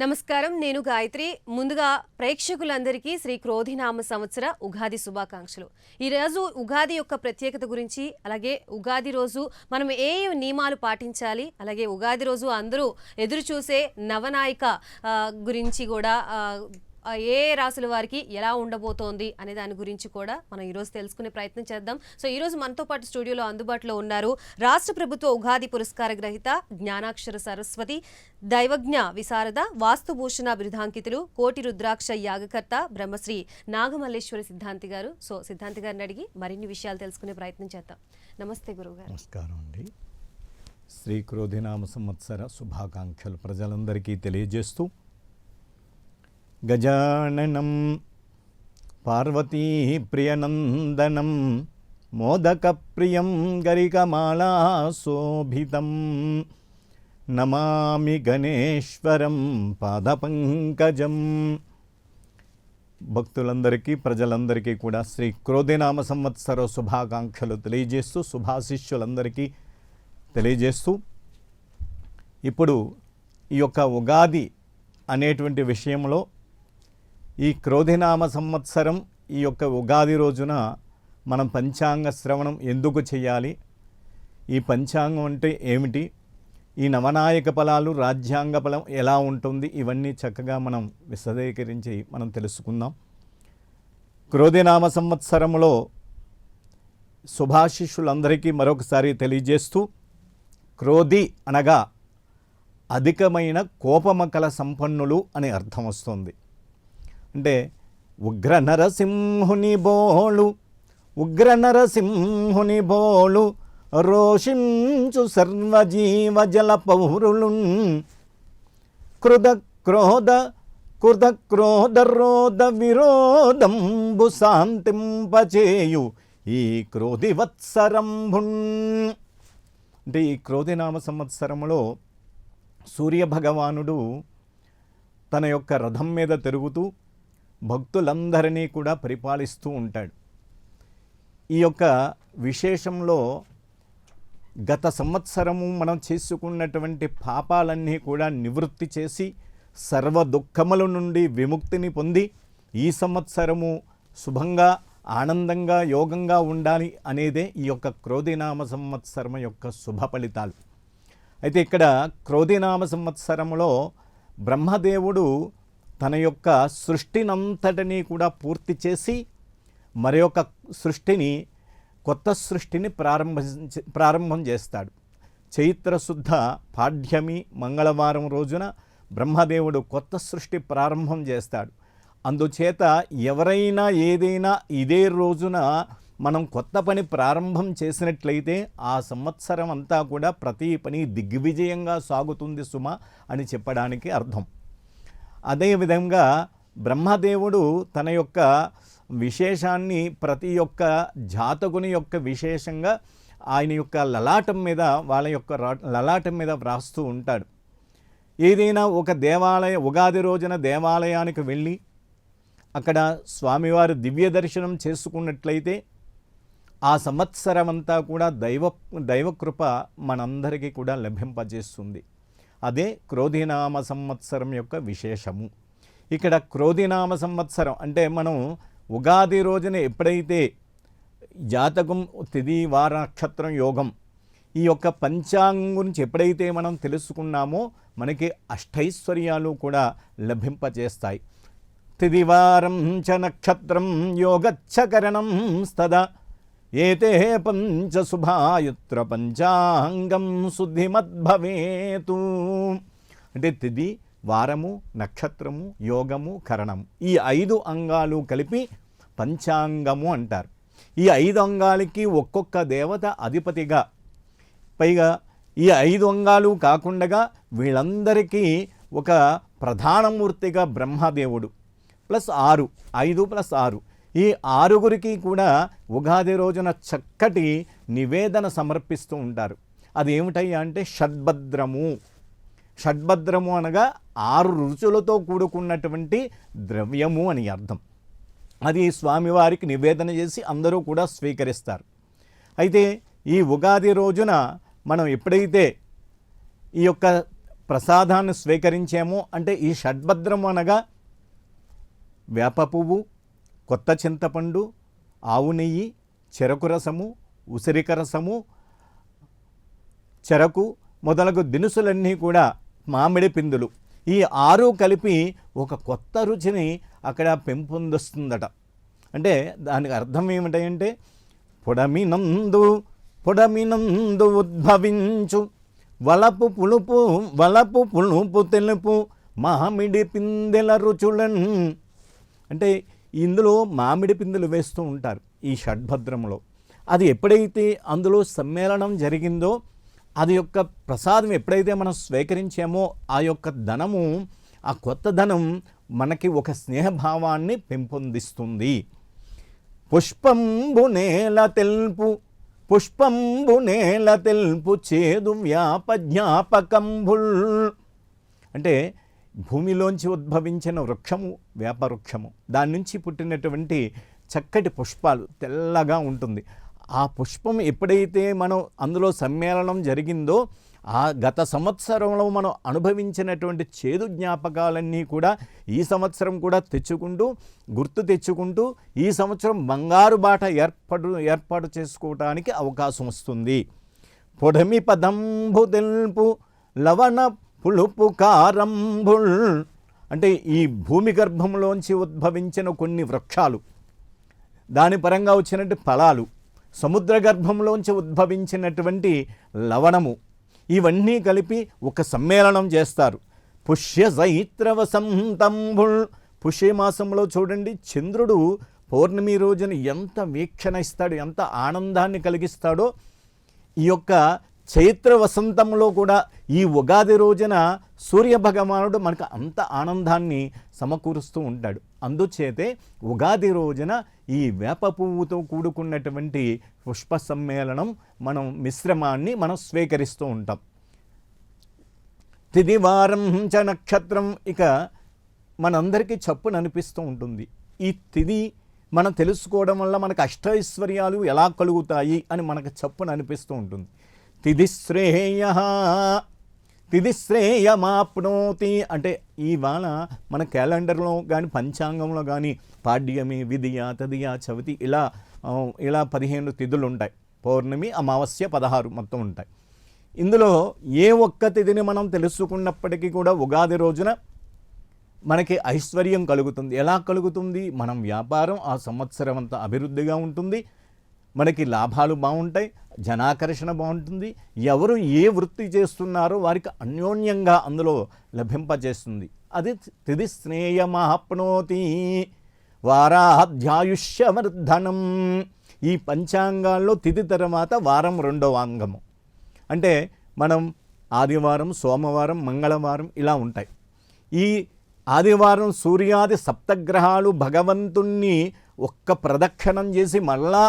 నమస్కారం, నేను గాయత్రి. ముందుగా ప్రేక్షకులందరికీ శ్రీ క్రోధినామ సంవత్సర ఉగాది శుభాకాంక్షలు. ఈరోజు ఉగాది యొక్క ప్రత్యేకత గురించి, అలాగే ఉగాది రోజు మనం ఏ నియమాలు పాటించాలి, అలాగే ఉగాది రోజు అందరూ ఎదురు చూసే నవనాయిక గురించి కూడా ఏ రాసుల వారికి ఎలా ఉండబోతోంది అనే దాని గురించి కూడా మనం ఈరోజు తెలుసుకునే ప్రయత్నం చేద్దాం. సో ఈరోజు మనతో పాటు స్టూడియోలో అందుబాటులో ఉన్నారు రాష్ట్ర ప్రభుత్వ ఉగాది పురస్కార గ్రహీత, జ్ఞానాక్షర సరస్వతి, దైవజ్ఞ విశారద, వాస్తుభూషణ బిరుదాంకితులు, కోటి రుద్రాక్ష యాగకర్త బ్రహ్మశ్రీ నాగమల్లేశ్వరి సిద్ధాంతి గారు. సో సిద్ధాంతి గారిని అడిగి మరిన్ని విషయాలు తెలుసుకునే ప్రయత్నం చేద్దాం. నమస్తే గురువుగారు. నమస్కారం అండి. శ్రీ క్రోధినామ సంవత్సర శుభాకాంక్షలు ప్రజలందరికీ తెలియజేస్తూ, గజాననం పార్వతీ ప్రియనందనం మోదక ప్రియం గరికమాళా శోభితం నమామి గణేశ్వరం పాదపంకజం. భక్తులందరికీ ప్రజలందరికీ కూడా శ్రీ క్రోధినామ సంవత్సర శుభాకాంక్షలు తెలియజేస్తూ, శుభాశిష్యులందరికీ తెలియజేస్తూ, ఇప్పుడు ఈ యొక్క ఉగాది అనేటువంటి విషయంలో ఈ క్రోధినామ సంవత్సరం ఈ యొక్క ఉగాది రోజున మనం పంచాంగ శ్రవణం ఎందుకు చేయాలి, ఈ పంచాంగం అంటే ఏమిటి, ఈ నవనాయక ఫలాలు, రాజ్యాంగ ఫలం ఎలా ఉంటుంది, ఇవన్నీ చక్కగా మనం విశదీకరించి మనం తెలుసుకుందాం. క్రోధినామ సంవత్సరంలో శుభాశిష్యులందరికీ మరొకసారి తెలియజేస్తూ, క్రోధి అనగా అధికమైన కోపమకల సంపన్నులు అనే అర్థం వస్తుంది. అంటే ఉగ్ర నరసింహుని బోలు రోషించు సర్వజీవజల పౌరులున్ క్రోధ రోధ విరోధంబు శాంతింపచేయు ఈ క్రోధివత్సరంభున్. అంటే ఈ క్రోధినామ సంవత్సరంలో సూర్యభగవానుడు తన యొక్క రథం మీద తిరుగుతూ భక్తులందరినీ కూడా పరిపాలిస్తూ ఉంటాడు. ఈ యొక్క విశేషంలో గత సంవత్సరము మనం చేసుకున్నటువంటి పాపాలన్నీ కూడా నివృత్తి చేసి సర్వ దుఃఖముల నుండి విముక్తిని పొంది ఈ సంవత్సరము శుభంగా, ఆనందంగా, యోగంగా ఉండాలి అనేదే ఈ యొక్క క్రోధినామ సంవత్సరం యొక్క శుభ ఫలితాలు. అయితే ఇక్కడ క్రోధినామ సంవత్సరంలో బ్రహ్మదేవుడు తన యొక్క సృష్టినంతటినీ కూడా పూర్తి చేసి మరి యొక్క సృష్టిని, కొత్త సృష్టిని ప్రారంభం చేస్తాడు. చైత్రశుద్ధ పాడ్యమి మంగళవారం రోజున బ్రహ్మదేవుడు కొత్త సృష్టి ప్రారంభం చేస్తాడు. అందుచేత ఎవరైనా ఏదైనా ఇదే రోజున మనం కొత్త పని ప్రారంభం చేసినట్లయితే ఆ సంవత్సరం అంతా కూడా ప్రతి పని దిగ్విజయంగా సాగుతుంది సుమ అని చెప్పడానికి అర్థం. అదేవిధంగా బ్రహ్మదేవుడు తన యొక్క విశేషాన్ని ప్రతి ఒక్క జాతకుని యొక్క విశేషంగా ఆయన యొక్క లలాటం మీద, వాళ్ళ యొక్క లలాటం మీద వ్రాస్తూ ఉంటాడు. ఏదైనా ఒక ఉగాది రోజున దేవాలయానికి వెళ్ళి అక్కడ స్వామివారి దివ్య దర్శనం చేసుకున్నట్లయితే ఆ సంవత్సరం అంతా కూడా దైవకృప మనందరికీ కూడా లభింపజేస్తుంది. అదే క్రోధినామ సంవత్సరం యొక్క విశేషము. ఇక్కడ క్రోధినామ సంవత్సరం అంటే మనం ఉగాది రోజున ఎప్పుడైతే జాతకం, తిథి, వార, నక్షత్రం, యోగం ఈ యొక్క పంచాంగం గురించి ఎప్పుడైతే మనం తెలుసుకున్నామో మనకి అష్టైశ్వర్యాలు కూడా లభింపజేస్తాయి. తిథివారం చ నక్షత్రం యోగచ్చ కరణం స్తదా ఏతే పంచ శుభాయుత్ర పంచాంగం శుద్ధిమద్భవేతు. అంటే తిథి, వారము, నక్షత్రము, యోగము, కరణము, ఈ 5 అంగాలు కలిపి పంచాంగము అంటారు. ఈ 5 అంగాలకి ఒక్కొక్క దేవత అధిపతిగా, పైగా ఈ 5 అంగాలు కాకుండా వీళ్ళందరికీ ఒక ప్రధానమూర్తిగా బ్రహ్మదేవుడు ప్లస్ 6, 5 + 6, ఈ 6గురికి కూడా ఉగాది రోజున చక్కటి నివేదన సమర్పిస్తూ ఉంటారు. అది ఏమిటయ్యా అంటే షడ్భద్రము. షడ్భద్రము అనగా 6 రుచులతో కూడుకున్నటువంటి ద్రవ్యము అని అర్థం. అది స్వామివారికి నివేదన చేసి అందరూ కూడా స్వీకరిస్తారు. అయితే ఈ ఉగాది రోజున మనం ఎప్పుడైతే ఈ యొక్క ప్రసాదాన్ని స్వీకరించాము అంటే ఈ షడ్భద్రం అనగా వేప పువ్వు, కొత్త చింతపండు, ఆవు నెయ్యి, చెరకు రసము, ఉసిరిక రసము, చెరకు మొదలగు దినుసులన్నీ కూడా, మామిడి పిందులు, ఈ 6 కలిపి ఒక కొత్త రుచిని అక్కడ పెంపొందిస్తుందట. అంటే దానికి అర్థం ఏమిటంటే పొడమినందు ఉద్భవించు వలపు పులుపు తెలుపు మామిడి పిందెల రుచులన్. అంటే ఇందులో మామిడి పిందెలు వేస్తూ ఉంటారు ఈ షడ్భద్రంలో. అది ఎప్పుడైతే అందులో సమ్మేళనం జరిగిందో, అది యొక్క ప్రసాదం ఎప్పుడైతే మనం స్వీకరించామో ఆ యొక్క ధనము, ఆ కొత్త ధనం మనకి ఒక స్నేహభావాన్ని పెంపొందిస్తుంది. పుష్పంబు నేల తెల్పు చేదు జ్ఞాపకంబుల్. అంటే భూమిలోంచి ఉద్భవించిన వృక్షము వేప వృక్షము, దాని నుంచి పుట్టినటువంటి చక్కటి పుష్పాలు తెల్లగా ఉంటుంది. ఆ పుష్పం ఎప్పుడైతే మనం అందులో సమ్మేళనం జరిగిందో, ఆ గత సంవత్సరంలో మనం అనుభవించినటువంటి చేదు జ్ఞాపకాలన్నీ కూడా ఈ సంవత్సరం కూడా గుర్తు తెచ్చుకుంటూ ఈ సంవత్సరం బంగారు బాట ఏర్పాటు చేసుకోవటానికి అవకాశం వస్తుంది. పొడమి పదంబు తెల్పు లవణ పులుపు కారంబుల్. అంటే ఈ భూమి గర్భంలోంచి ఉద్భవించిన కొన్ని వృక్షాలు, దాని పరంగా వచ్చినట్టు ఫలాలు, సముద్ర గర్భంలోంచి ఉద్భవించినటువంటి లవణము, ఇవన్నీ కలిపి ఒక సమ్మేళనం చేస్తారు. పుష్య చైత్ర వసంతంబుల్. పుష్యమాసంలో చూడండి, చంద్రుడు పౌర్ణమి రోజున ఎంత వీక్షణ ఇస్తాడు, ఎంత ఆనందాన్ని కలిగిస్తాడో, ఈ యొక్క చైత్ర వసంతంలో కూడా ఈ ఉగాది రోజున సూర్యభగవానుడు మనకు అంత ఆనందాన్ని సమకూరుస్తూ ఉంటాడు. అందుచేతే ఉగాది రోజున ఈ వేప పువ్వుతో కూడుకున్నటువంటి పుష్ప సమ్మేళనం మిశ్రమాన్ని మనం స్వీకరిస్తూ ఉంటాం. తిదివారం చ నక్షత్రం. ఇక మనందరికీ చప్పున అనిపిస్తూ ఉంటుంది, ఈ తిది మనం తెలుసుకోవడం వల్ల మనకు అష్టైశ్వర్యాలు ఎలా కలుగుతాయి అని మనకు చప్పున అనిపిస్తూ ఉంటుంది. తిదిశ్రేయమాప్నోతి. అంటే ఇవాళ మన క్యాలెండర్లో కానీ పంచాంగంలో కానీ పాడ్యమి, విధియ, తదియ, చవితి ఇలా 15 తిథులు ఉంటాయి. పౌర్ణమి, అమావాస్య 16 మొత్తం ఉంటాయి. ఇందులో ఏ ఒక్క తిథిని మనం తెలుసుకున్నప్పటికీ కూడా ఉగాది రోజున మనకి ఐశ్వర్యం కలుగుతుంది. ఎలా కలుగుతుంది? మనం వ్యాపారం ఆ సంవత్సరం అంతా అభివృద్ధిగా ఉంటుంది, మనకి లాభాలు బాగుంటాయి, జనాకర్షణ బాగుంటుంది, ఎవరు ఏ వృత్తి చేస్తున్నారో వారికి అన్యోన్యంగా అందులో లభింపజేస్తుంది. అది తిది స్నేయమాప్నోతి వారాధ్యాయుష్యవర్ధనం. ఈ పంచాంగాల్లో తిది తర్వాత వారం 2వ అంగము. అంటే మనం ఆదివారం, సోమవారం, మంగళవారం ఇలా ఉంటాయి. ఈ ఆదివారం సూర్యాది సప్తగ్రహాలు భగవంతుణ్ణి ఒక్క ప్రదక్షిణం చేసి మళ్ళా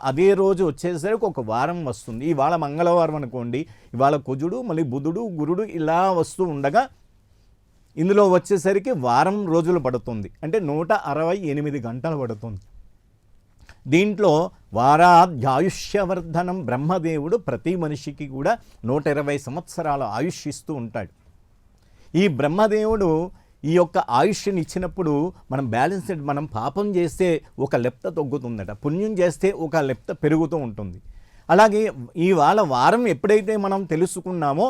అదే రోజు వచ్చేసరికి ఒక వారం వస్తుంది. ఇవాళ మంగళవారం అనుకోండి, ఇవాళ కుజుడు, మళ్ళీ బుధుడు, గురుడు ఇలా వస్తూ ఉండగా ఇందులో వచ్చేసరికి వారం రోజులు పడుతుంది. అంటే 168 గంటలు పడుతుంది. దీంట్లో వారాధ్యాయుష్యవర్ధనం. బ్రహ్మదేవుడు ప్రతి మనిషికి కూడా 120 సంవత్సరాల ఆయుష్ ఇస్తూ ఉంటాడు. ఈ బ్రహ్మదేవుడు ఈ యొక్క ఆయుష్ని ఇచ్చినప్పుడు మనం పాపం చేస్తే ఒక లెప్త తగ్గుతుందట, పుణ్యం చేస్తే ఒక లెప్త పెరుగుతూ ఉంటుంది. అలాగే ఇవాళ వారం ఎప్పుడైతే మనం తెలుసుకున్నామో,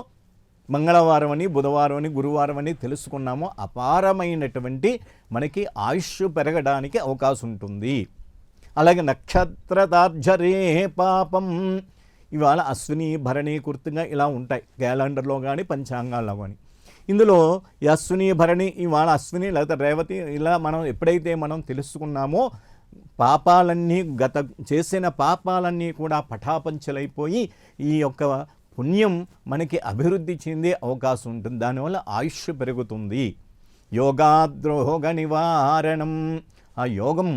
మంగళవారం అని, బుధవారం అని, గురువారం అని తెలుసుకున్నామో, అపారమైనటువంటి మనకి ఆయుష్ పెరగడానికి అవకాశం ఉంటుంది. అలాగే నక్షత్రతార్జరే పాపం. ఇవాళ అశ్విని, భరణి, కృత్తిక ఇలా ఉంటాయి క్యాలెండర్లో కానీ పంచాంగాల్లో కానీ. ఇందులో ఈ అశ్విని, భరణి, ఇవాళ అశ్విని లేదా రేవతి ఇలా మనం ఎప్పుడైతే మనం తెలుసుకున్నామో, పాపాలన్నీ చేసిన పాపాలన్నీ కూడా పటాపంచలైపోయి ఈ యొక్క పుణ్యం మనకి అభివృద్ధి చెందే అవకాశం ఉంటుంది. దానివల్ల ఆయుష్ పెరుగుతుంది. యోగాద్రోగ నివారణం. ఆ యోగం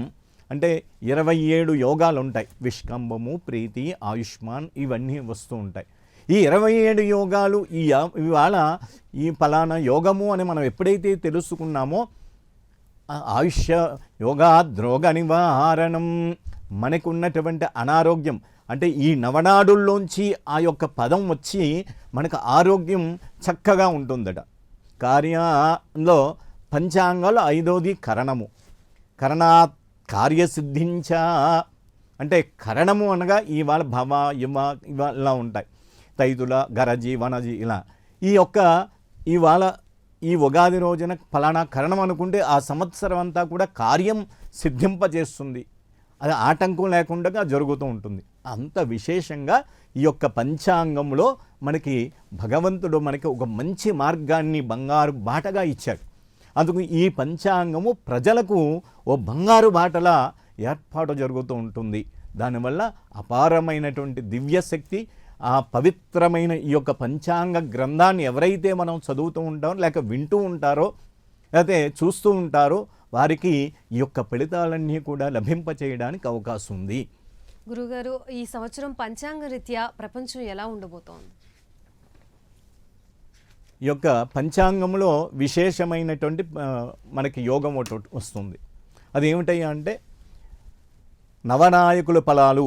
అంటే 27 యోగాలు ఉంటాయి. విష్కంభము, ప్రీతి, ఆయుష్మాన్ ఇవన్నీ వస్తూ ఉంటాయి. ఈ 27 యోగాలు ఇవాళ ఈ ఫలానా యోగము అని మనం ఎప్పుడైతే తెలుసుకున్నామో, ఆయుష్య యోగాద్రోగ నివారణం. మనకు ఉన్నటువంటి అనారోగ్యం, అంటే ఈ నవనాడుల్లోంచి ఆ యొక్క పదం వచ్చి మనకు ఆరోగ్యం చక్కగా ఉంటుందట. కార్యంలో పంచాంగాలు 5వది కరణము. కరణాత్ కార్యసిద్ధించ అంటే కరణము అనగా ఇవాళ భవ యువ ఇలా ఉంటాయి, తైతుల గరజి వనజి ఇలా. ఇవాళ ఈ ఉగాది రోజున ఫలానా కరణం అనుకుంటే ఆ సంవత్సరం అంతా కూడా కార్యం సిద్ధింపజేస్తుంది, అది ఆటంకం లేకుండా జరుగుతూ ఉంటుంది. అంత విశేషంగా ఈ యొక్క పంచాంగంలో మనకి భగవంతుడు మనకి ఒక మంచి మార్గాన్ని బంగారు బాటగా ఇచ్చాడు. అందుకు ఈ పంచాంగము ప్రజలకు ఓ బంగారు బాటలా ఏర్పాటు జరుగుతూ ఉంటుంది. దానివల్ల అపారమైనటువంటి దివ్యశక్తి, ఆ పవిత్రమైన ఈ యొక్క పంచాంగ గ్రంథాన్ని ఎవరైతే మనం చదువుతూ ఉంటారో లేక వింటూ ఉంటారో లేకపోతే చూస్తూ ఉంటారో వారికి ఈ యొక్క ఫలితాలన్నీ కూడా లభింపచేయడానికి అవకాశం ఉంది. గురుగారు, ఈ సంవత్సరం పంచాంగ రీత్యా ప్రపంచం ఎలా ఉండబోతోంది? ఈ యొక్క పంచాంగంలో విశేషమైనటువంటి మనకి యోగం ఒకటి వస్తుంది. అదేమిటయ్యా అంటే నవనాయకుల ఫలాలు.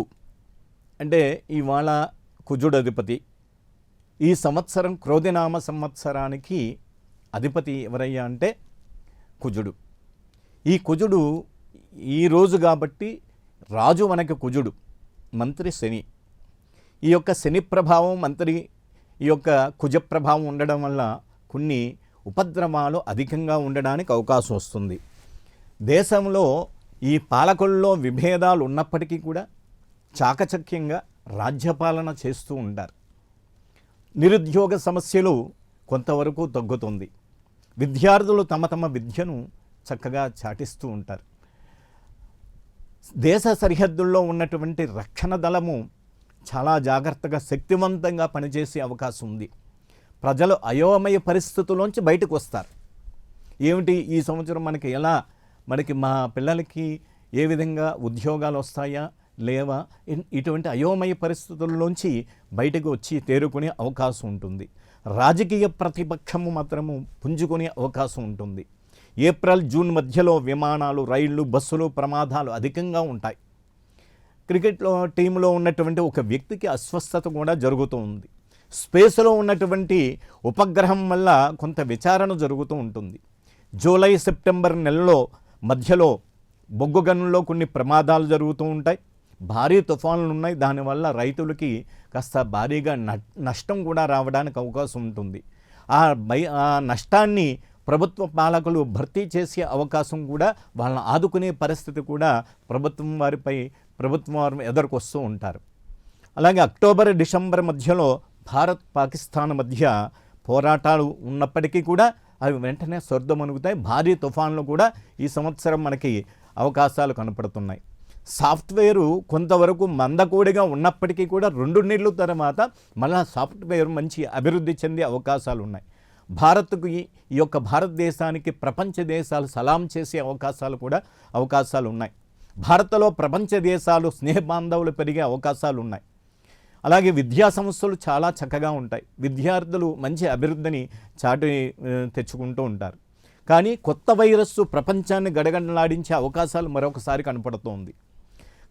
అంటే ఇవాళ కుజుడు అధిపతి. ఈ సంవత్సరం క్రోధినామ సంవత్సరానికి అధిపతి ఎవరయ్యా అంటే కుజుడు. ఈ కుజుడు ఈరోజు కాబట్టి రాజు మనకి కుజుడు, మంత్రి శని. ఈ యొక్క శని ప్రభావం మంత్రి ఈ యొక్క కుజ ప్రభావం ఉండడం వల్ల కొన్ని ఉపద్రవాలు అధికంగా ఉండడానికి అవకాశం వస్తుంది. దేశంలో ఈ పాలకుల్లో విభేదాలు ఉన్నప్పటికీ కూడా చాకచక్యంగా రాజ్యపాలన చేస్తూ ఉంటారు. నిరుద్యోగ సమస్యలు కొంతవరకు తగ్గుతుంది. విద్యార్థులు తమ తమ విద్యను చక్కగా చాటిస్తూ ఉంటారు. దేశ సరిహద్దుల్లో ఉన్నటువంటి రక్షణ దళము చాలా జాగ్రత్తగా శక్తివంతంగా పనిచేసే అవకాశం ఉంది. ప్రజలు అయోమయ పరిస్థితుల్లోంచి బయటకు వస్తారు. ఏమిటి ఈ సంవత్సరం మనకి మా పిల్లలకి ఏ విధంగా ఉద్యోగాలు వస్తాయా లేవా, ఇటువంటి అయోమయ పరిస్థితుల్లోంచి బయటకు వచ్చి తేరుకునే అవకాశం ఉంటుంది. రాజకీయ ప్రతిపక్షము మాత్రము పుంజుకునే అవకాశం ఉంటుంది. ఏప్రిల్ జూన్ మధ్యలో విమానాలు, రైళ్లు, బస్సులు ప్రమాదాలు అధికంగా ఉంటాయి. క్రికెట్లో టీంలో ఉన్నటువంటి ఒక వ్యక్తికి అస్వస్థత కూడా జరుగుతూ ఉంది. స్పేస్లో ఉన్నటువంటి ఉపగ్రహం వల్ల కొంత విచారణ జరుగుతూ ఉంటుంది. జూలై సెప్టెంబర్ నెలలో మధ్యలో బొగ్గు గనుల్లో కొన్ని ప్రమాదాలు జరుగుతూ ఉంటాయి. భారీ తుఫాన్లు ఉన్నాయి. దానివల్ల రైతులకి కాస్త భారీగా నష్టం కూడా రావడానికి అవకాశం ఉంటుంది. ఆ నష్టాన్ని ప్రభుత్వ పాలకులు భర్తీ చేసే అవకాశం కూడా, వాళ్ళని ఆదుకునే పరిస్థితి కూడా ప్రభుత్వం వారు ఎదుర్కొస్తూ ఉంటారు. అలాగే అక్టోబర్ డిసెంబర్ మధ్యలో భారత్ పాకిస్తాన్ మధ్య పోరాటాలు ఉన్నప్పటికీ కూడా అవి వెంటనే సర్దుమణుగుతాయి. భారీ తుఫాన్లు కూడా ఈ సంవత్సరం మనకి అవకాశాలు కనపడుతున్నాయి. సాఫ్ట్వేరు కొంతవరకు మందకోడిగా ఉన్నప్పటికీ కూడా 2 నెలల తర్వాత మళ్ళా సాఫ్ట్వేర్ మంచి అభివృద్ధి చెందే అవకాశాలు ఉన్నాయి. భారత్కు ఈ యొక్క భారతదేశానికి ప్రపంచ దేశాలు సలాం చేసే అవకాశాలు ఉన్నాయి. భారత్లో ప్రపంచ దేశాలు స్నేహబాంధవులు పెరిగే అవకాశాలు ఉన్నాయి. అలాగే విద్యా సంస్థలు చాలా చక్కగా ఉంటాయి. విద్యార్థులు మంచి అభివృద్ధిని తెచ్చుకుంటూ ఉంటారు. కానీ కొత్త వైరస్సు ప్రపంచాన్ని గడగడలాడించే అవకాశాలు మరొకసారి కనపడుతోంది.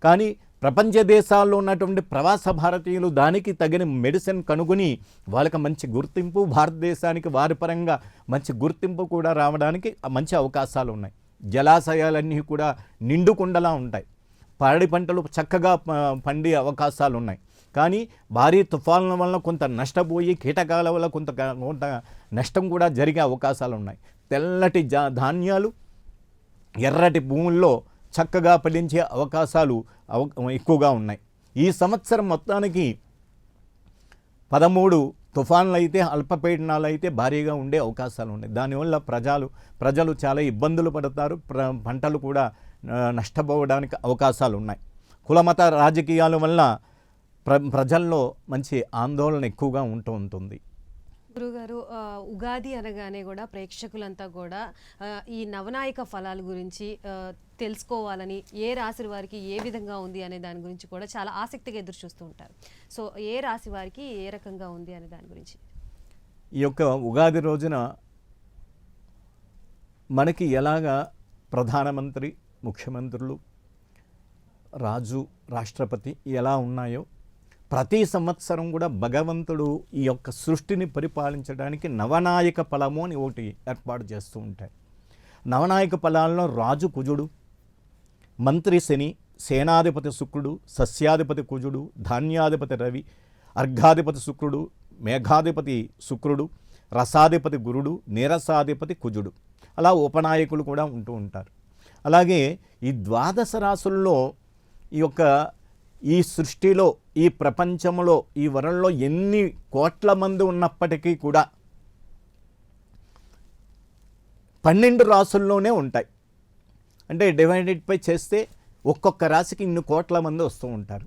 కానీ ప్రపంచ దేశాల్లో ఉన్నటువంటి ప్రవాస భారతీయులు దానికి తగిన మెడిసిన్ కనుగొని వాళ్ళకి మంచి గుర్తింపు, భారతదేశానికి వారి పరంగా మంచి గుర్తింపు కూడా రావడానికి మంచి అవకాశాలు ఉన్నాయి. జలాశయాలన్నీ కూడా నిండుకుండలా ఉంటాయి. పాడి పంటలు చక్కగా పండే అవకాశాలు ఉన్నాయి. కానీ భారీ తుఫాన్ల వల్ల కొంత నష్టపోయి, కీటకాల వల్ల కొంత నష్టం కూడా జరిగే అవకాశాలు ఉన్నాయి. తెల్లటి ధాన్యాలు ఎర్రటి భూముల్లో చక్కగా ఫలించే అవకాశాలు ఎక్కువగా ఉన్నాయి. ఈ సంవత్సరం మొత్తానికి 13 తుఫాన్లు అయితే, అల్పపీడనాలు అయితే భారీగా ఉండే అవకాశాలు ఉన్నాయి. దానివల్ల ప్రజలు చాలా ఇబ్బందులు పడతారు. పంటలు కూడా నష్టపోవడానికి అవకాశాలు ఉన్నాయి. కులమత రాజకీయాల వల్ల ప్రజల్లో మంచి ఆందోళన ఎక్కువగా ఉంటుంది. గురుగారు, ఉగాది అనగానే కూడా ప్రేక్షకులంతా కూడా ఈ నవనాయక ఫలాల గురించి తెలుసుకోవాలని, ఏ రాశి వారికి ఏ విధంగా ఉంది అనే దాని గురించి కూడా చాలా ఆసక్తిగా ఎదురు చూస్తూ ఉంటారు. సో ఏ రాశి వారికి ఏ రకంగా ఉంది అనే దాని గురించి ఈ యొక్క ఉగాది రోజున మనకి ఎలాగా ప్రధానమంత్రి, ముఖ్యమంత్రులు, రాజు, రాష్ట్రపతి ఎలా ఉన్నాయో ప్రతి సంవత్సరం కూడా భగవంతుడు ఈ యొక్క సృష్టిని పరిపాలించడానికి నవనాయక ఫలము అని ఒకటి ఏర్పాటు చేస్తూ ఉంటాయి. నవనాయక ఫలాల్లో రాజు కుజుడు, మంత్రి శని, సేనాధిపతి శుక్రుడు, సస్యాధిపతి కుజుడు, ధాన్యాధిపతి రవి, అర్ఘాధిపతి శుక్రుడు, మేఘాధిపతి శుక్రుడు, రసాధిపతి గురుడు, నీరసాధిపతి కుజుడు, అలా ఉపనాయకులు కూడా ఉంటూ ఉంటారు. అలాగే ఈ ద్వాదశ రాసుల్లో ఈ సృష్టిలో, ఈ ప్రపంచంలో, ఈ వరంలో ఎన్ని కోట్ల మంది ఉన్నప్పటికీ కూడా 12 రాసుల్లోనే ఉంటాయి. అంటే డివైడెడ్ పై చేస్తే ఒక్కొక్క రాశికి ఇన్ని కోట్ల మంది వస్తూ ఉంటారు.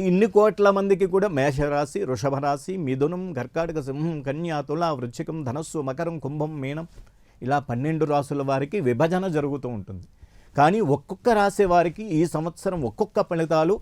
ఇన్ని కోట్ల మందికి కూడా మేషరాశి, వృషభ రాశి, మిథునం, కర్కాటక, సింహం, కన్యా, తుల, వృశ్చికం, ధనస్సు, మకరం, కుంభం, మీనం, ఇలా 12 రాసుల వారికి విభజన జరుగుతూ ఉంటుంది. కానీ ఒక్కొక్క రాశి వారికి ఈ సంవత్సరం ఒక్కొక్క ఫలితాలు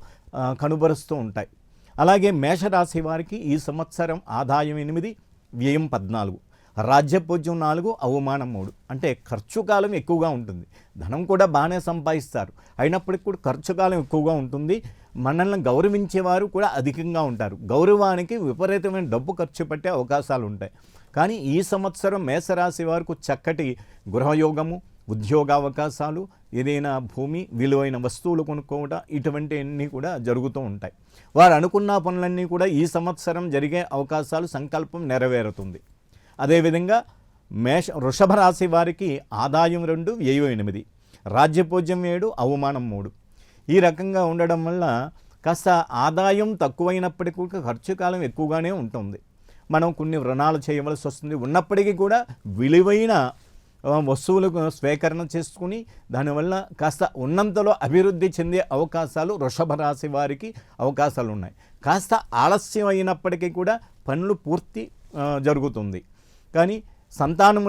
కనుబరుస్తూ ఉంటాయి. అలాగే మేషరాశి వారికి ఈ సంవత్సరం ఆదాయం 8, వ్యయం 14, రాజ్యపూజ్యం 4, అవమానం 3. అంటే ఖర్చు కాలం ఎక్కువగా ఉంటుంది. ధనం కూడా బాగానే సంపాదిస్తారు, అయినప్పటికీ కూడా ఖర్చు కాలం ఎక్కువగా ఉంటుంది. మనల్ని గౌరవించేవారు కూడా అధికంగా ఉంటారు. గౌరవానికి విపరీతమైన డబ్బు ఖర్చు పెట్టే అవకాశాలు ఉంటాయి. కానీ ఈ సంవత్సరం మేషరాశి వారికి చక్కటి గృహయోగము, ఉద్యోగ అవకాశాలు, ఏదైనా భూమి, విలువైన వస్తువులు కొనుక్కోవడం, ఇటువంటివన్నీ కూడా జరుగుతూ ఉంటాయి. వారు అనుకున్న పనులన్నీ కూడా ఈ సంవత్సరం జరిగే అవకాశాలు, సంకల్పం నెరవేరుతుంది. అదేవిధంగా వృషభ రాశి వారికి ఆదాయం 2, వ్యయం 8, రాజ్యపూజ్యం 7, అవమానం 3. ఈ రకంగా ఉండడం వల్ల కాస్త ఆదాయం తక్కువైనప్పటికీ కూడా ఖర్చు కాలం ఎక్కువగానే ఉంటుంది. మనం కొన్ని రుణాలు చేయవలసి వస్తుంది. ఉన్నప్పటికీ కూడా విలువైన వస్తువులకు స్వీకరణ చేసుకుని దానివల్ల కాస్త ఉన్నంతలో అభివృద్ధి చెందే అవకాశాలు వృషభ రాశి వారికి అవకాశాలు ఉన్నాయి. కాస్త ఆలస్యం అయినప్పటికీ కూడా పనులు పూర్తి జరుగుతుంది. కానీ సంతానం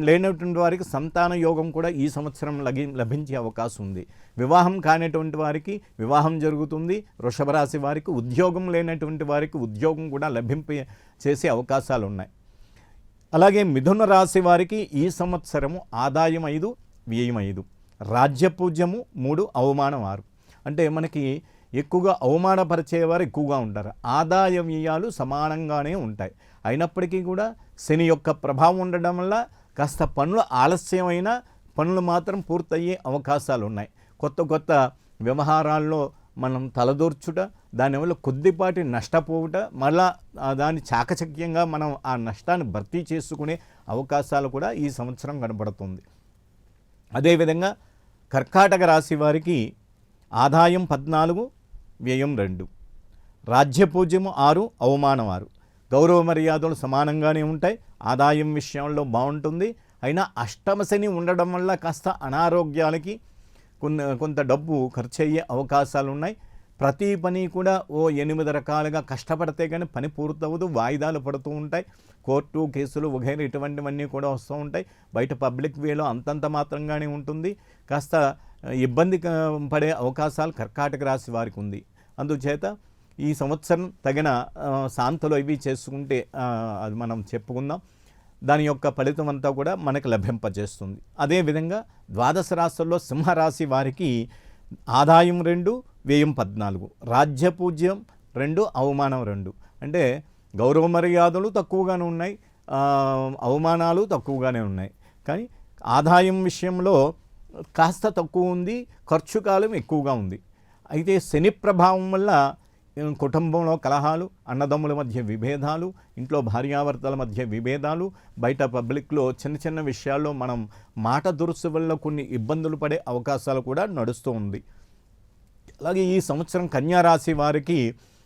లేనటువంటి వారికి సంతాన యోగం కూడా ఈ సంవత్సరం లభించే అవకాశం ఉంది. వివాహం కానిటువంటి వారికి వివాహం జరుగుతుంది. వృషభ రాశి వారికి ఉద్యోగం లేనటువంటి వారికి ఉద్యోగం కూడా చేసే అవకాశాలు ఉన్నాయి. అలాగే మిథున రాశి వారికి ఈ సంవత్సరము ఆదాయం 5, వ్యయం 5, రాజ్యపూజ్యము 3, అవమానం 6. అంటే మనకి ఎక్కువగా అవమానపరిచేవారు ఎక్కువగా ఉంటారు. ఆదాయ వ్యయాలు సమానంగానే ఉంటాయి. అయినప్పటికీ కూడా శని యొక్క ప్రభావం ఉండడం వల్ల కాస్త పనులు ఆలస్యమైన పనులు మాత్రం పూర్తయ్యే అవకాశాలు ఉన్నాయి. కొత్త వ్యవహారాల్లో మనం తలదూర్చుట, దానివల్ల కొద్దిపాటి నష్టపోవుట, మళ్ళా దాన్ని చాకచక్యంగా మనం ఆ నష్టాన్ని భర్తీ చేసుకునే అవకాశాలు కూడా ఈ సంవత్సరం కనబడుతుంది. అదేవిధంగా కర్కాటక రాశి వారికి ఆదాయం 14, వ్యయం 2, రాజ్యపూజ్యము 6, అవమానం 6. గౌరవ మర్యాదలు సమానంగానే ఉంటాయి. ఆదాయం విషయంలో బాగుంటుంది. అయినా అష్టమ శని ఉండడం వల్ల కాస్త అనారోగ్యాలకి కొంత డబ్బు ఖర్చు అయ్యే అవకాశాలు ఉన్నాయి. ప్రతి పని కూడా 8 రకాలుగా కష్టపడితే కానీ పని పూర్తవదు, వాయిదాలు పడుతూ ఉంటాయి. కోర్టు కేసులు వగైరా ఇటువంటివన్నీ కూడా వస్తూ ఉంటాయి. బయట పబ్లిక్ వేలో అంతంత మాత్రంగానే ఉంటుంది. కాస్త ఇబ్బంది పడే అవకాశాలు కర్కాటక రాశి వారికి ఉంది. అందుచేత ఈ సంవత్సరం తగిన శాంతులు ఇవి చేసుకుంటే అది మనం చెప్పుకుందాం. దాని యొక్క ఫలితం అంతా కూడా మనకు లభింపజేస్తుంది. అదేవిధంగా ద్వాదశ రాశుల్లో సింహరాశి వారికి ఆదాయం 2, వ్యయం 14, రాజ్యపూజ్యం 2, అవమానం 2. అంటే గౌరవ మర్యాదలు తక్కువగానే ఉన్నాయి, అవమానాలు తక్కువగానే ఉన్నాయి. కానీ ఆదాయం విషయంలో కాస్త తక్కువ ఉంది, ఖర్చు కాలం ఎక్కువగా ఉంది. అయితే శని ప్రభావం వల్ల కుటుంబంలో కలహాలు, అన్నదమ్ముల మధ్య విభేదాలు, ఇంట్లో భార్యాభర్తల మధ్య విభేదాలు, బయట పబ్లిక్లో చిన్న విషయాల్లో మనం మాట దురుసు వల్ల కొన్ని ఇబ్బందులు పడే అవకాశాలు కూడా నడుస్తూ ఉంది. అలాగే ఈ సంవత్సరం కన్యారాశి వారికి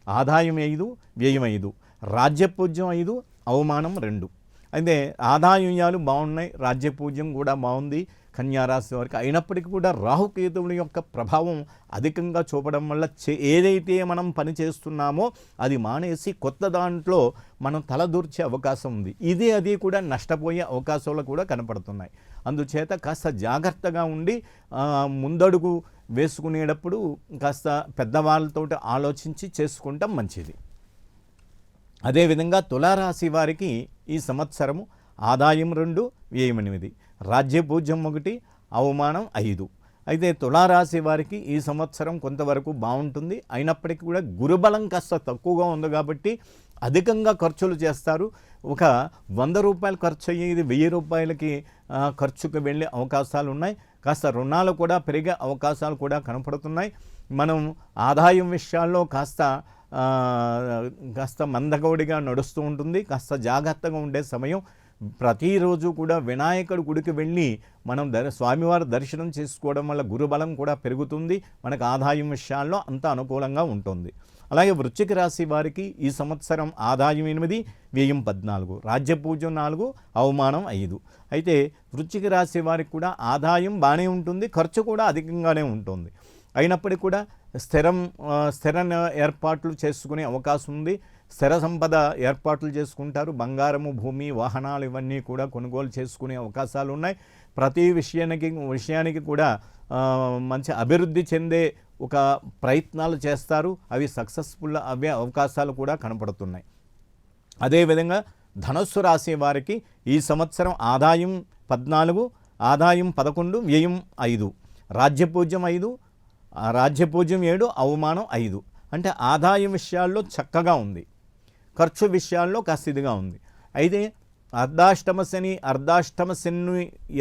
ఆదాయం 5, వ్యయం 5, రాజ్యపూజ్యం 5, అవమానం 2. అయితే ఆదాయాలు బాగున్నాయి, రాజ్యపూజ్యం కూడా బాగుంది కన్యారాశి వారికి. అయినప్పటికీ కూడా రాహుకేతువుల యొక్క ప్రభావం అధికంగా చూపడం వల్ల ఏదైతే మనం పని చేస్తున్నామో అది మానేసి కొత్త దాంట్లో మనం తలదూర్చే అవకాశం ఉంది. అది కూడా నష్టపోయే అవకాశాలు కూడా కనపడుతున్నాయి. అందుచేత కాస్త జాగ్రత్తగా ఉండి ముందడుగు వేసుకునేటప్పుడు కాస్త పెద్దవాళ్ళతో ఆలోచించి చేసుకుంటాం మంచిది. అదేవిధంగా తులారాశి వారికి ఈ సంవత్సరము ఆదాయం 2, వ్యయం 8, రాజ్యపూజ్యం 1, అవమానం 5, అయితే తులారాశి వారికి ఈ సంవత్సరం కొంతవరకు బాగుంటుంది. అయినప్పటికీ కూడా గురుబలం కాస్త తక్కువగా ఉంది కాబట్టి అధికంగా ఖర్చులు చేస్తారు. ఒక 100 రూపాయలు ఖర్చు అయ్యేది 1000 రూపాయలకి ఖర్చుకు వెళ్ళే అవకాశాలు ఉన్నాయి. కాస్త రుణాలు కూడా పెరిగే అవకాశాలు కూడా కనపడుతున్నాయి. మనం ఆదాయం విషయాల్లో కాస్త మందగౌడిగా నడుస్తూ ఉంటుంది. కాస్త జాగ్రత్తగా ఉండే సమయం. ప్రతిరోజు కూడా వినాయకుడి గుడికి వెళ్ళి మనం స్వామివారి దర్శనం చేసుకోవడం వల్ల గురుబలం కూడా పెరుగుతుంది. మనకు ఆదాయం విషయాల్లో అంత అనుకూలంగా ఉంటుంది. అలాగే వృశ్చిక రాశి వారికి ఈ సంవత్సరం ఆదాయం 8, వ్యయం 14, రాజ్యపూజ్యం 4, అవమానం 5. అయితే వృశ్చిక రాశి వారికి కూడా ఆదాయం బాగానే ఉంటుంది, ఖర్చు కూడా అధికంగానే ఉంటుంది. అయినప్పటికీ కూడా స్థిర ఏర్పాట్లు చేసుకునే అవకాశం ఉంది. స్థిర సంపద ఏర్పాట్లు చేసుకుంటారు. బంగారము, భూమి, వాహనాలు ఇవన్నీ కూడా కొనుగోలు చేసుకునే అవకాశాలు ఉన్నాయి. ప్రతి విషయానికి కూడా మంచి అభివృద్ధి చెందే ఒక ప్రయత్నాలు చేస్తారు. అవి సక్సెస్ఫుల్ అవే అవకాశాలు కూడా కనపడుతున్నాయి. అదేవిధంగా ధనుస్సు రాశి వారికి ఈ సంవత్సరం ఆదాయం 14, ఆదాయం 11, వ్యయం 5, రాజ్యపూజ్యం 5, రాజ్యపూజ్యం 7, అవమానం 5. అంటే ఆదాయం విషయాల్లో చక్కగా ఉంది, ఖర్చు విషయాల్లో కాస్త ఇదిగా ఉంది. అయితే అర్ధాష్టమ శని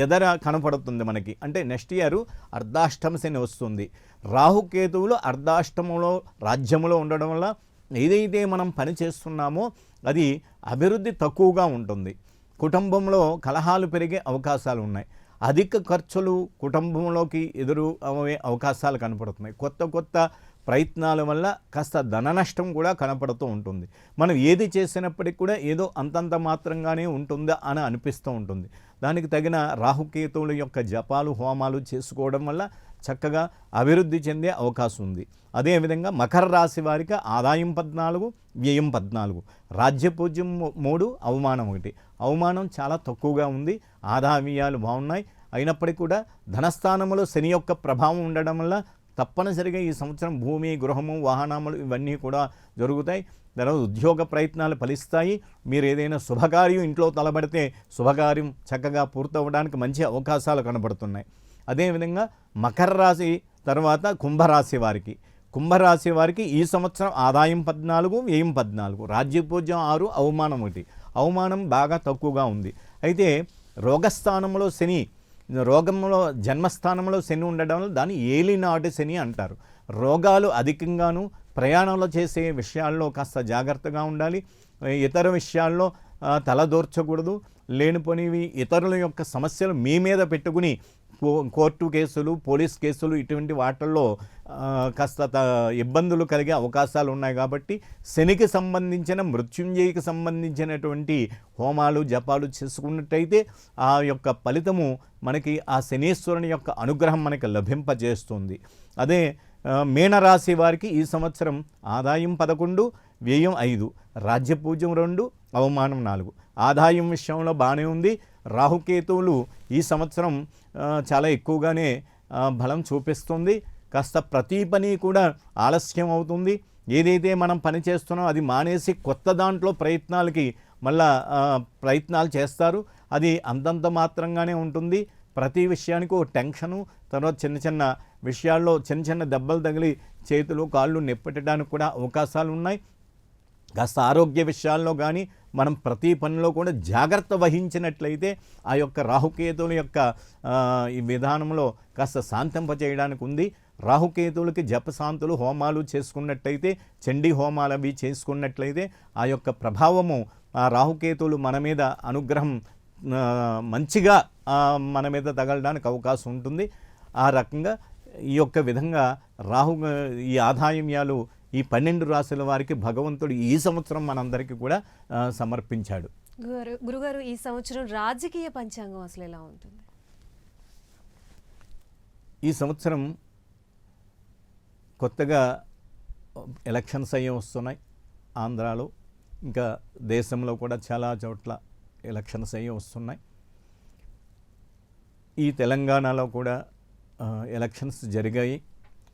ఎదర కనపడుతుంది మనకి. అంటే నెక్స్ట్ ఇయర్ అర్ధాష్టమ శని వస్తుంది. రాహుకేతువులు అర్ధాష్టమంలో రాజ్యంలో ఉండడం వల్ల ఏదైతే మనం పని చేస్తున్నామో అది అభివృద్ధి తక్కువగా ఉంటుంది. కుటుంబంలో కలహాలు పెరిగే అవకాశాలు ఉన్నాయి. అధిక ఖర్చులు కుటుంబంలోకి ఎదురు అయ్యే అవకాశాలు కనపడుతున్నాయి. కొత్త ప్రయత్నాల వల్ల కాస్త ధన నష్టం కూడా కనపడుతూ ఉంటుంది. మనం ఏది చేసినప్పటికీ కూడా ఏదో అంతంత మాత్రంగానే ఉంటుందా అని అనిపిస్తూ ఉంటుంది. దానికి తగిన రాహుకేతువుల యొక్క జపాలు, హోమాలు చేసుకోవడం వల్ల చక్కగా అభివృద్ధి చెందే అవకాశం ఉంది. అదేవిధంగా మకర రాశి వారికి ఆదాయం 14, వ్యయం 14, రాజ్యపూజ్యం 3, అవమానం 1. అవమానం చాలా తక్కువగా ఉంది, ఆదాయాలు బాగున్నాయి. అయినప్పటికీ కూడా ధనస్థానంలో శని యొక్క ప్రభావం ఉండడం వల్ల తప్పనిసరిగా ఈ సంవత్సరం భూమి, గృహము, వాహనములు ఇవన్నీ కూడా జరుగుతాయి. తర్వాత ఉద్యోగ ప్రయత్నాలు ఫలిస్తాయి. మీరు ఏదైనా శుభకార్యం ఇంట్లో తలబడితే శుభకార్యం చక్కగా పూర్తవడానికి మంచి అవకాశాలు కనబడుతున్నాయి. అదేవిధంగా మకర రాశి తర్వాత కుంభరాశి వారికి ఈ సంవత్సరం ఆదాయం 14, వ్యయం 14, రాజ్యపూజ్యం 6, అవమానం 1. అవమానం బాగా తక్కువగా ఉంది. అయితే రోగస్థానంలో శని, రోగంలో జన్మస్థానంలో శని ఉండడం వల్ల దాన్ని ఏలినాటి శని అంటారు. రోగాలు అధికంగాను, ప్రయాణాలు చేసే విషయాల్లో కాస్త జాగ్రత్తగా ఉండాలి. ఇతర విషయాల్లో తలదూర్చకూడదు. లేనిపోనివి ఇతరుల యొక్క సమస్యలు మీ మీద పెట్టుకుని కోర్టు కేసులు, పోలీస్ కేసులు ఇటువంటి వాటిల్లో కాస్త ఇబ్బందులు కలిగే అవకాశాలు ఉన్నాయి. కాబట్టి శనికి సంబంధించిన, మృత్యుంజయకి సంబంధించినటువంటి హోమాలు, జపాలు చేసుకున్నట్టయితే ఆ యొక్క ఫలితము మనకి ఆ శనీశ్వరుని యొక్క అనుగ్రహం మనకి లభింపజేస్తుంది. అదే మీనరాశి వారికి ఈ సంవత్సరం ఆదాయం 11, వ్యయం 5, రాజ్యపూజ్యం 2, అవమానం 4. ఆదాయం విషయంలో బాగానే ఉంది. రాహుకేతువులు ఈ సంవత్సరం చాలా ఎక్కువగానే బలం చూపిస్తుంది. కాస్త ప్రతి పని కూడా ఆలస్యం అవుతుంది. ఏదైతే మనం పని చేస్తున్నామో అది మానేసి కొత్త దాంట్లో ప్రయత్నాలు చేస్తారు. అది అంతంత మాత్రంగానే ఉంటుంది. ప్రతి విషయానికి ఒక టెన్షను, తర్వాత చిన్న విషయాల్లో చిన్న దెబ్బలు తగిలి చేతులు, కాళ్ళు నొప్పెట్టడానికి కూడా అవకాశాలు ఉన్నాయి. కాస్త ఆరోగ్య విషయాల్లో కానీ మనం ప్రతి పనిలో కూడా జాగ్రత్త వహించినట్లయితే ఆ యొక్క రాహుకేతువుల యొక్క ఈ విధానంలో కాస్త శాంతింపచేయడానికి ఉంది. రాహుకేతువులకి జపశాంతులు, హోమాలు చేసుకున్నట్లయితే, చండీ హోమాలు అవి చేసుకున్నట్లయితే ఆ యొక్క ప్రభావము, ఆ రాహుకేతువులు మన మీద అనుగ్రహం మంచిగా మన మీద తగలడానికి అవకాశం ఉంటుంది. ఆ రకంగా ఈ యొక్క విధంగా ఈ ఆదాయమ్యాలు ఈ 12 రాశుల వారికి భగవంతుడు ఈ సంవత్సరం మనందరికీ కూడా సమర్పించాడు. గురుగారు, ఈ సంవత్సరం రాజకీయ పంచాంగం అసలు ఎలా ఉంటుంది? ఈ సంవత్సరం కొత్తగా ఎలక్షన్స్ అయ్యి వస్తున్నాయి. ఆంధ్రాలో, ఇంకా దేశంలో కూడా చాలా చోట్ల ఎలక్షన్స్ అయ్యి వస్తున్నాయి. ఈ తెలంగాణలో కూడా ఎలక్షన్స్ జరిగాయి.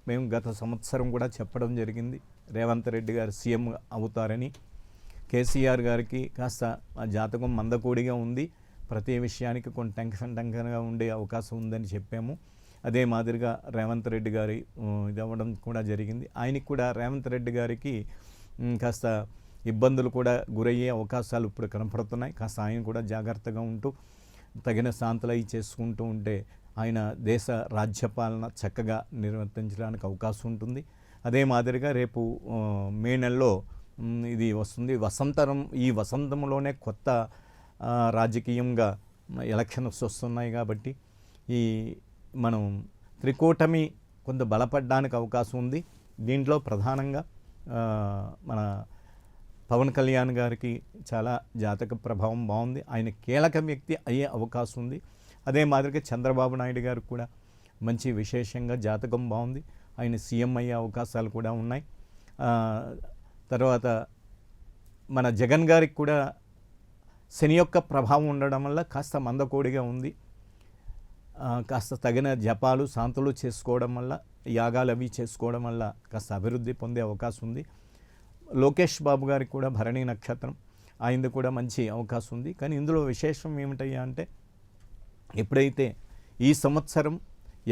మేము గత సంవత్సరం కూడా చెప్పడం జరిగింది, రేవంత్ రెడ్డి గారు సీఎం అవుతారని. కేసీఆర్ గారికి కాస్త జాతకం మందకోడిగా ఉంది, ప్రతి విషయానికి కొన్ని టెన్షన్గా ఉండే అవకాశం ఉందని చెప్పాము. అదే మాదిరిగా రేవంత్ రెడ్డి గారి ఇది అవ్వడం కూడా జరిగింది. ఆయనకి కూడా రేవంత్ రెడ్డి గారికి కాస్త ఇబ్బందులు కూడా గురయ్యే అవకాశాలు ఇప్పుడు కనపడుతున్నాయి. కాస్త ఆయన కూడా జాగ్రత్తగా ఉంటూ తగిన శాంతలై చేసుకుంటూ ఉంటే ఆయన దేశ రాజ్యపాలన చక్కగా నిర్వర్తించడానికి అవకాశం ఉంటుంది. అదే మాదిరిగా రేపు మే నెలలో ఇది వస్తుంది వసంతరం. ఈ వసంతంలోనే కొత్త రాజకీయంగా ఎలక్షన్స్ వస్తున్నాయి కాబట్టి ఈ మనం త్రికూటమి కొంత బలపడడానికి అవకాశం ఉంది. దీంట్లో ప్రధానంగా మన పవన్ కళ్యాణ్ గారికి చాలా జాతక ప్రభావం బాగుంది. ఆయన కీలక వ్యక్తి అయ్యే అవకాశం ఉంది. అదే మాదిరిగా చంద్రబాబు నాయుడు గారికి కూడా మంచి విశేషంగా జాతకం బాగుంది. ఆయన సీఎం అయ్యే అవకాశాలు కూడా ఉన్నాయి. తర్వాత మన జగన్ గారికి కూడా శని యొక్క ప్రభావం ఉండడం వల్ల కాస్త మందకోడిగా ఉంది. కాస్త తగిన జపాలు శాంతులు చేసుకోవడం వల్ల, యాగాలు అవి చేసుకోవడం వల్ల కాస్త అభివృద్ధి పొందే అవకాశం ఉంది. లోకేష్ బాబు గారికి కూడా భరణి నక్షత్రం, ఆయనది కూడా మంచి అవకాశం ఉంది. కానీ ఇందులో విశేషం ఏమిటయ్యా అంటే, ఎప్పుడైతే ఈ సంవత్సరం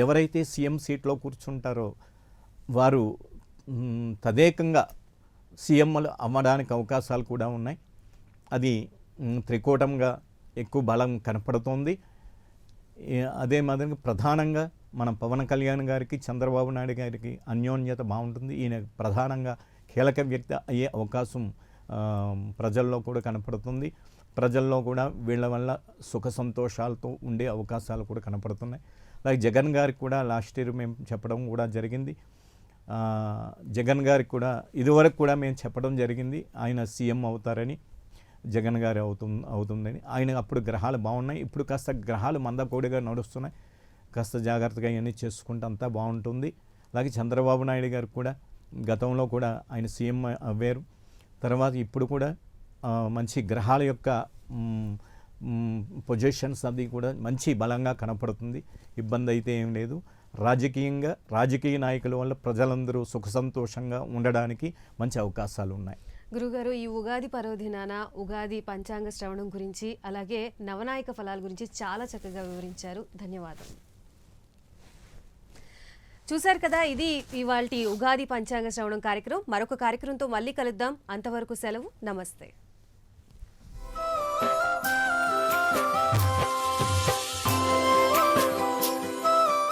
ఎవరైతే సీఎం సీట్లో కూర్చుంటారో వారు తదేకంగా సీఎంలు అవ్వడానికి అవకాశాలు కూడా ఉన్నాయి. అది త్రికూటంగా ఎక్కువ బలం కనపడుతోంది. అదే మాదిరిగా ప్రధానంగా మన పవన్ కళ్యాణ్ గారికి చంద్రబాబు నాయుడు గారికి అన్యోన్యత బాగుంటుంది. ఈయన ప్రధానంగా కీలక వ్యక్తి అయ్యే అవకాశం ప్రజల్లో కూడా కనపడుతుంది. ప్రజల్లో కూడా వీళ్ళ వల్ల సుఖ సంతోషాలతో ఉండే అవకాశాలు కూడా కనపడుతున్నాయి. అలాగే జగన్ గారికి కూడా లాస్ట్ ఇయర్ మేము చెప్పడం కూడా జరిగింది. జగన్ గారికి కూడా ఇదివరకు కూడా మేము చెప్పడం జరిగింది ఆయన సీఎం అవుతారని, జగన్ గారు అవుతుందని. ఆయన అప్పుడు గ్రహాలు బాగున్నాయి. ఇప్పుడు కాస్త గ్రహాలు మందకోడిగా నడుస్తున్నాయి. కాస్త జాగ్రత్తగా ఇవన్నీ చేసుకుంటే అంతా బాగుంటుంది. అలాగే చంద్రబాబు నాయుడు గారు కూడా గతంలో కూడా ఆయన సీఎం అవ్వారు. తర్వాత ఇప్పుడు కూడా మంచి గ్రహాల యొక్క పొజిషన్స్ అది కూడా మంచి బలంగా కనపడుతుంది. ఇబ్బంది అయితే ఏం లేదు. రాజకీయ నాయకుల వల్ల ప్రజలందరూ సుఖ సంతోషంగా ఉండడానికి మంచి అవకాశాలు ఉన్నాయి. గురుగారు, ఈ ఉగాది పర్వదినాన ఉగాది పంచాంగ శ్రవణం గురించి అలాగే నవనాయక ఫలాల గురించి చాలా చక్కగా వివరించారు. ధన్యవాదాలు. చూశారు కదా, ఇది ఇవాల్టి ఉగాది పంచాంగ శ్రవణం కార్యక్రమం. మరొక కార్యక్రమంతో మళ్ళీ కలుద్దాం. అంతవరకు సెలవు. నమస్తే.